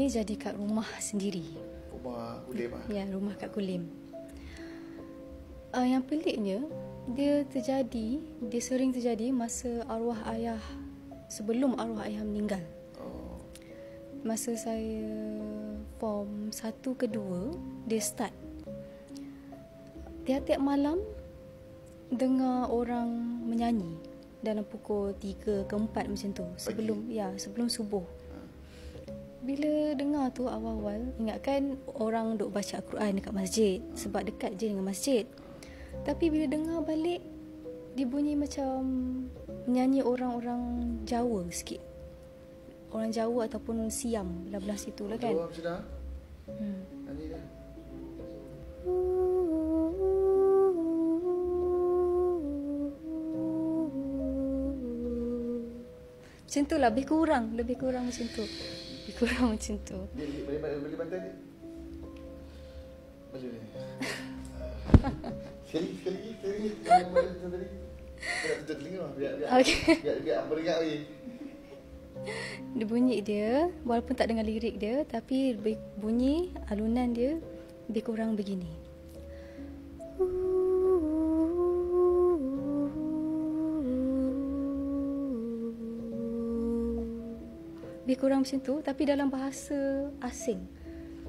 ni jadi kat rumah sendiri. Rumah Kulim lah. Ya, rumah kat Kulim. Yang peliknya, dia sering terjadi masa arwah ayah, sebelum arwah ayah meninggal. Masa saya form 1 ke 2, dia start. Tiap-tiap malam dengar orang menyanyi dalam pukul 3 ke 4 macam tu, sebelum subuh. Bila dengar tu awal-awal, ingatkan orang duk baca Al-Quran dekat masjid, sebab dekat je dengan masjid. Tapi bila dengar balik, dia bunyi macam nyanyi orang-orang Jawa sikit. Orang Jawa ataupun Siam belah-belah situ lah kan. Jawa macam dah. Nyanyi dia. Macam tu lah, lebih kurang macam tu. Lebih kurang macam tu. Boleh bantai dia? Macam ni. Sekali lagi. Macam tadi. Nak tutup telinga. Biar apa dengar lagi. Dia bunyi dia, walaupun tak dengar lirik dia, tapi bunyi alunan dia lebih kurang begini. Lebih kurang macam tu, tapi dalam bahasa asing.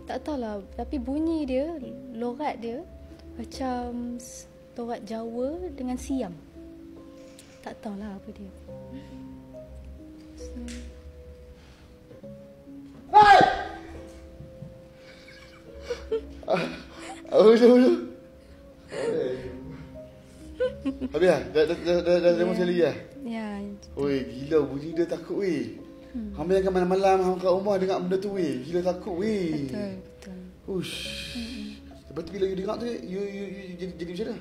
Tak tahulah, tapi bunyi dia, logat dia macam logat Jawa dengan Siam. Tak tahulah apa dia. Hai! Apa macam tu? Habis lah? Dah demo sekali lah? Ya. Oi, gila bunyi dia takut weh. Hang bayangkan malam-malam hang kat rumah dengar benda tu weh. Gila takut weh. Betul. Ush. Lepas tu bila you dengar tu, you jadi macam mana?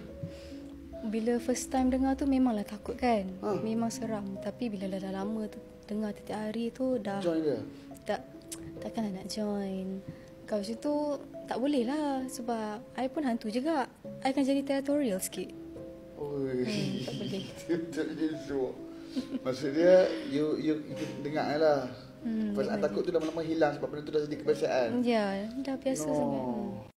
Bila first time dengar tu memanglah takut kan. Memang seram. Tapi bila dah lama tu dengar setiap hari tu dah join dia? Takkanlah nak join. Kalau macam tu tak boleh lah. Sebab I pun hantu juga. I akan jadi territorial sikit. Oi. Tak boleh. Maksud dia you dengar lah. Perasaan takut tu lama-lama hilang sebab benda tu dah jadi kebiasaan. Ya, dah biasa sangat.